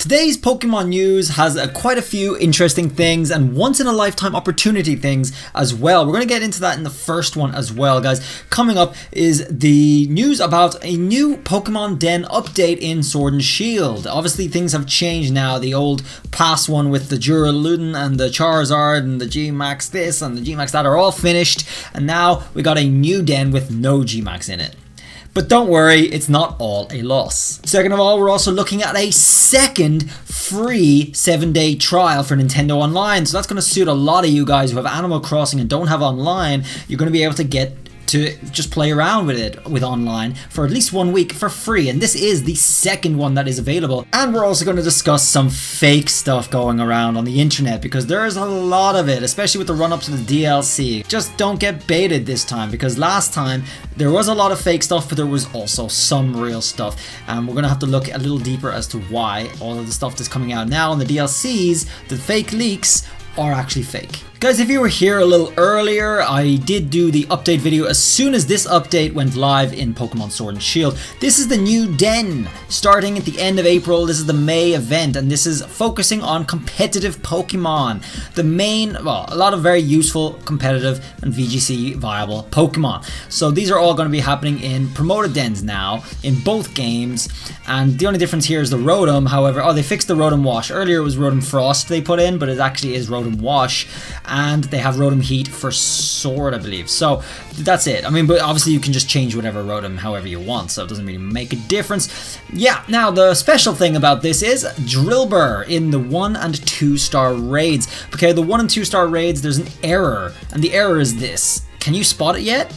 Today's Pokemon news has quite a few interesting things and once-in-a-lifetime opportunity things as well. We're going to get into that in the first one as well, guys. Coming up is the news about a new Pokemon Den update in Sword and Shield. Obviously, things have changed now. The old past one with the Duraludon and the Charizard and the G-Max this and the G-Max that are all finished. And now we got a new den with no G-Max in it. But don't worry, it's not all a loss. Second of all, we're also looking at a second free 7-day trial for Nintendo Online. So that's going to suit a lot of you guys who have Animal Crossing and don't have online. You're going to be able to get to just play around with it with online for at least 1 week for free, and this is the second one that is available. And we're also going to discuss some fake stuff going around on the internet because there's a lot of it, especially with the run up to the DLC. Just don't get baited this time, because last time there was a lot of fake stuff, but there was also some real stuff, and we're going to have to look a little deeper as to why all of the stuff that's coming out now in the DLCs, the fake leaks, are actually fake. Guys, if you were here a little earlier, I did do the update video as soon as this update went live in Pokemon Sword and Shield. This is the new den, starting at the end of April. This is the May event, and this is focusing on competitive Pokemon. The main, well, a lot of very useful, competitive, and VGC viable Pokemon. So these are all going to be happening in promoted dens now, in both games, and the only difference here is the Rotom. However, they fixed the Rotom Wash. Earlier it was Rotom Frost they put in, but it actually is Rotom Wash. And they have Rotom Heat for Sword, I believe. So that's it. I mean, but obviously you can just change whatever Rotom however you want, so it doesn't really make a difference. Yeah, now the special thing about this is Drillbur in the 1 and 2 star raids. Okay, the 1 and 2 star raids, there's an error, and the error is this. Can you spot it yet?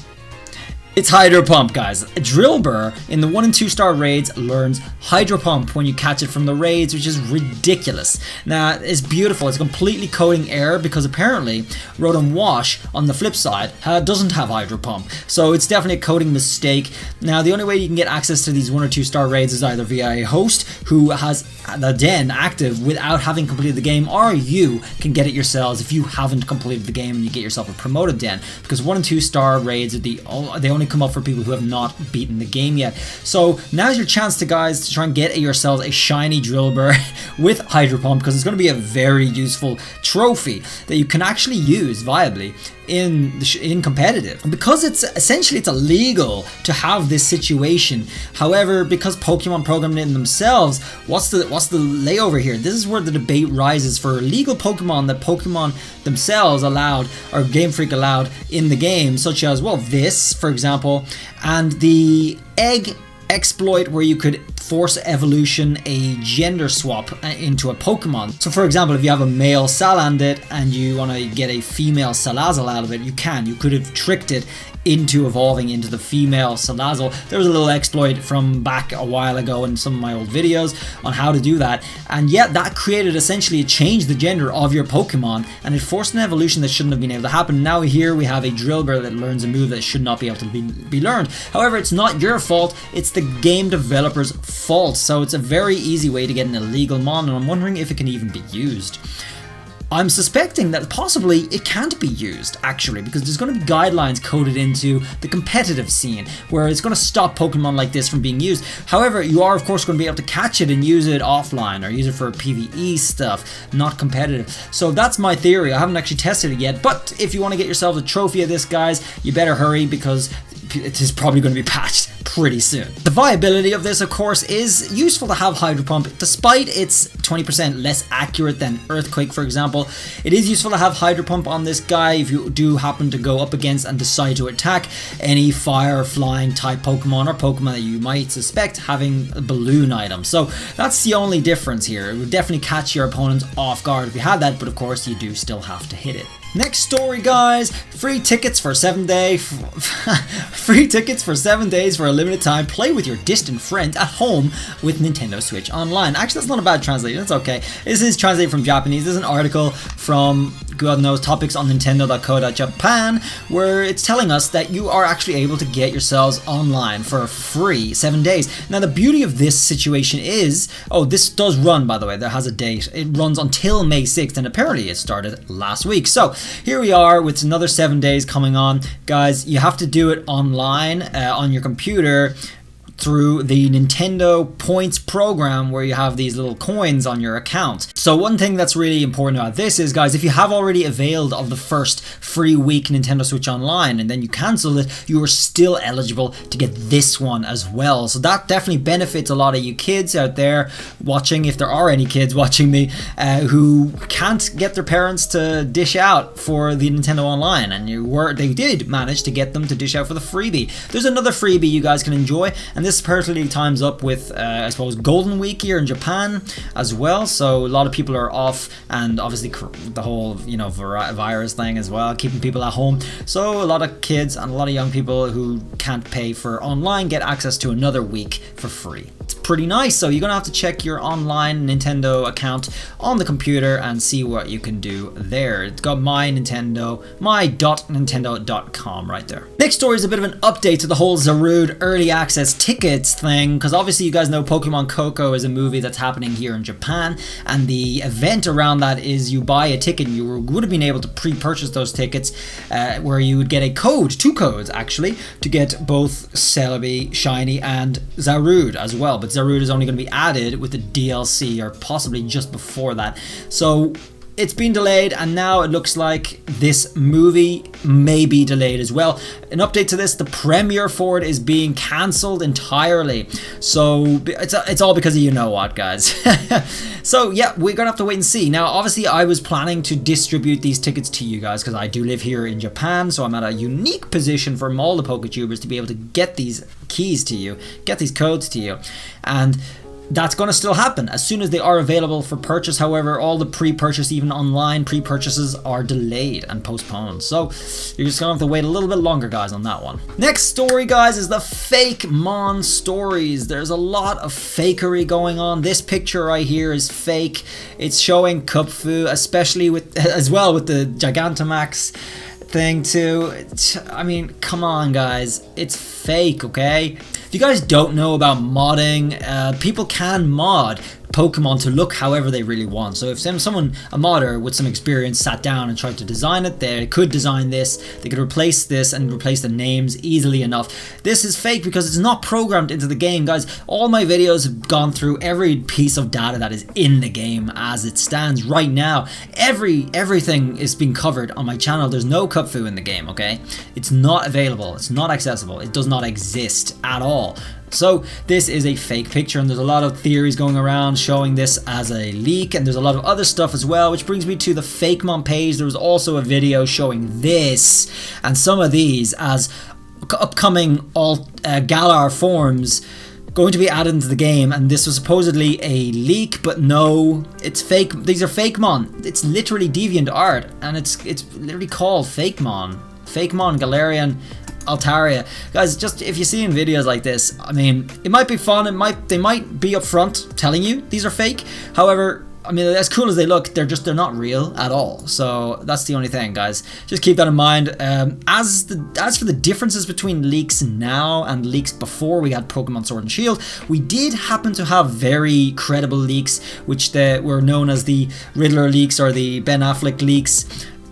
It's Hydro Pump, guys. Drillbur in the 1 and 2 star raids learns Hydro Pump when you catch it from the raids, which is ridiculous. Now, it's beautiful. It's a completely coding error because apparently Rotom Wash, on the flip side, doesn't have Hydro Pump. So it's definitely a coding mistake. Now, the only way you can get access to these 1 or 2 star raids is either via a host who has the den active without having completed the game, or you can get it yourselves if you haven't completed the game and you get yourself a promoted den, because 1 and 2 star raids are they only come up for people who have not beaten the game yet. So now's your chance to try and get yourselves a shiny Drillbur with Hydro Pump, because it's going to be a very useful trophy that you can actually use viably in competitive. And because it's illegal to have this situation, however, because Pokemon programmed it in themselves, what's the layover here? This is where the debate rises for illegal Pokemon that Pokemon themselves allowed, or Game Freak allowed in the game, such as, well, this, for example, and the egg exploit where you could force evolution a gender swap into a Pokemon. So for example, if you have a male Salandit and you want to get a female Salazzle out of it, you could have tricked it into evolving into the female Salazzle. There was a little exploit from back a while ago in some of my old videos on how to do that, and yet that created essentially, it changed the gender of your Pokemon and it forced an evolution that shouldn't have been able to happen. Now here we have a Drillbur that learns a move that should not be able to be learned. However, it's not your fault, it's the game developer's fault, so it's a very easy way to get an illegal mon, and I'm wondering if it can even be used. I'm suspecting that possibly it can't be used, actually, because there's going to be guidelines coded into the competitive scene where it's going to stop Pokemon like this from being used. However, you are, of course, going to be able to catch it and use it offline or use it for PvE stuff, not competitive. So that's my theory. I haven't actually tested it yet, but if you want to get yourself a trophy of this, guys, you better hurry because it is probably going to be patched pretty soon. The viability of this, of course, is useful to have Hydro Pump. Despite it's 20% less accurate than Earthquake, for example, it is useful to have Hydro Pump on this guy if you do happen to go up against and decide to attack any fire, flying type Pokemon, or Pokemon that you might suspect having a balloon item. So that's the only difference here. It would definitely catch your opponents off guard if you had that, but of course you do still have to hit it. Next story, guys. Free tickets for 7 days for a limited time. Play with your distant friends at home with Nintendo Switch Online. Actually, that's not a bad translation. That's okay. This is translated from Japanese. There's an article from, God knows, topics on Nintendo.co.Japan, where it's telling us that you are actually able to get yourselves online for free 7 days. Now, the beauty of this situation is, this does run, by the way. There has a date. It runs until May 6th, and apparently it started last week. So here we are with another 7 days coming on. Guys, you have to do it online on your computer through the Nintendo points program where you have these little coins on your account. So one thing that's really important about this is, guys, if you have already availed of the first free week Nintendo Switch Online and then you cancel it, you are still eligible to get this one as well. So that definitely benefits a lot of you kids out there watching, if there are any kids watching me who can't get their parents to dish out for the Nintendo Online, and they did manage to get them to dish out for the freebie. There's another freebie you guys can enjoy, and this perfectly times up with I suppose Golden Week here in Japan as well. So a lot of people are off, and obviously the whole virus thing as well, keeping people at home. So a lot of kids and a lot of young people who can't pay for online get access to another week for free. It's pretty nice. So you're gonna have to check your online Nintendo account on the computer and see what you can do there. It's got my.nintendo.com right there. Next story is a bit of an update to the whole Zarude early access tickets thing, because obviously you guys know Pokemon Coco is a movie that's happening here in Japan, and the event around that is you buy a ticket and you would have been able to pre-purchase those tickets where you would get a code, 2 codes actually, to get both Celebi, Shiny and Zarude as well. But Zarude is only going to be added with the DLC or possibly just before that. So it's been delayed, and now it looks like this movie may be delayed as well. An update to this, the premiere for it is being cancelled entirely. So it's all because of you know what, guys. So yeah, we're gonna have to wait and see. Now obviously I was planning to distribute these tickets to you guys because I do live here in Japan, so I'm at a unique position from all the PokeTubers to be able to get these keys to you, get these codes to you, and that's going to still happen as soon as they are available for purchase. However, all the pre-purchase, even online pre-purchases, are delayed and postponed. So you're just going to have to wait a little bit longer, guys, on that one. Next story, guys, is the fake Mon stories. There's a lot of fakery going on. This picture right here is fake. It's showing Kupfu, especially with as well with the Gigantamax thing too. I mean, come on, guys, it's fake, okay? If you guys don't know about modding, people can mod Pokemon to look however they really want. So if someone, a modder with some experience, sat down and tried to design it, they could design this, they could replace this and replace the names easily enough. This is fake because it's not programmed into the game, guys. All my videos have gone through every piece of data that is in the game as it stands right now. Everything is being covered on my channel. There's no Kupfu in the game, okay? It's not available, it's not accessible, it does not exist at all. So this is a fake picture, and there's a lot of theories going around showing this as a leak, and there's a lot of other stuff as well, which brings me to the Fakemon page. There was also a video showing this and some of these as upcoming Galar forms going to be added into the game, and this was supposedly a leak, but no, it's fake. These are Fakemon. It's literally deviant art, and it's literally called Fakemon. Fakemon, Galarian, Altaria. Guys, just if you're seeing videos like this, I mean, it might be fun, they might be upfront telling you these are fake. However, I mean, as cool as they look, they're not real at all. So that's the only thing, guys. Just keep that in mind. As for the differences between leaks now and leaks before we had Pokemon Sword and Shield, we did happen to have very credible leaks, which were known as the Riddler leaks or the Ben Affleck leaks.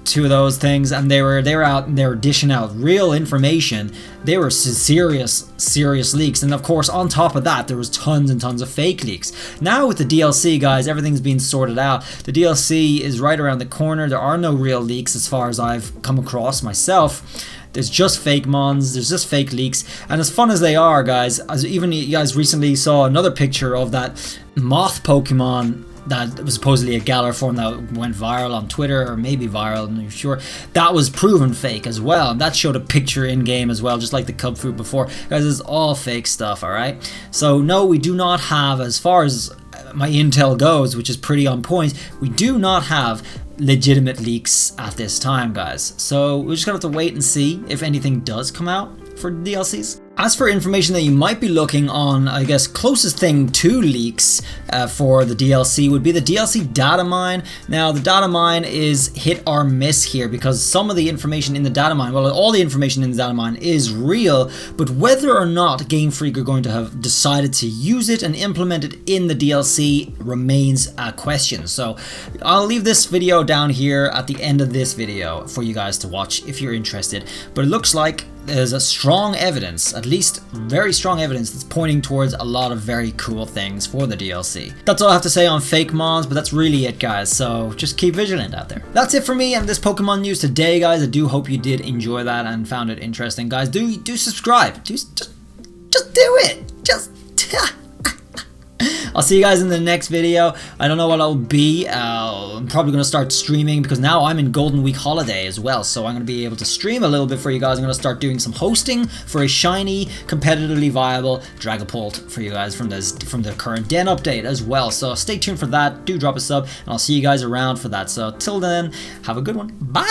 2 of those things, and they were out and they were dishing out real information. They were serious leaks, and of course on top of that there was tons and tons of fake leaks. Now with the DLC, guys, everything's been sorted out. The DLC is right around the corner. There are no real leaks as far as I've come across myself. There's just fake mons, there's just fake leaks, and as fun as they are, guys, as even you guys recently saw another picture of that moth Pokemon that was supposedly a Galar form that went viral on Twitter, or maybe viral, I'm not sure. That was proven fake as well, and that showed a picture in game as well, just like the Kupfu before. Guys, it's all fake stuff, alright? So no, we do not have, as far as my intel goes, which is pretty on point, we do not have legitimate leaks at this time, guys. So we're just gonna have to wait and see if anything does come out for DLCs. As for information that you might be looking on, I guess closest thing to leaks for the DLC would be the DLC data mine. Now the data mine is hit or miss here because some of the information in the data mine, well, all the information in the data mine is real, but whether or not Game Freak are going to have decided to use it and implement it in the DLC remains a question. So I'll leave this video down here at the end of this video for you guys to watch if you're interested. But it looks like there's a strong evidence, at least very strong evidence, that's pointing towards a lot of very cool things for the DLC. That's all I have to say on fake mons, but that's really it, guys, so just keep vigilant out there. That's it for me and this Pokemon news today, guys. I do hope you did enjoy that and found it interesting, guys. Do subscribe. Just do it. I'll see you guys in the next video. I don't know what it'll be. I'm probably going to start streaming because now I'm in Golden Week holiday as well. So I'm going to be able to stream a little bit for you guys. I'm going to start doing some hosting for a shiny, competitively viable Dragapult for you guys from the current Den update as well. So stay tuned for that. Do drop a sub and I'll see you guys around for that. So till then, have a good one. Bye.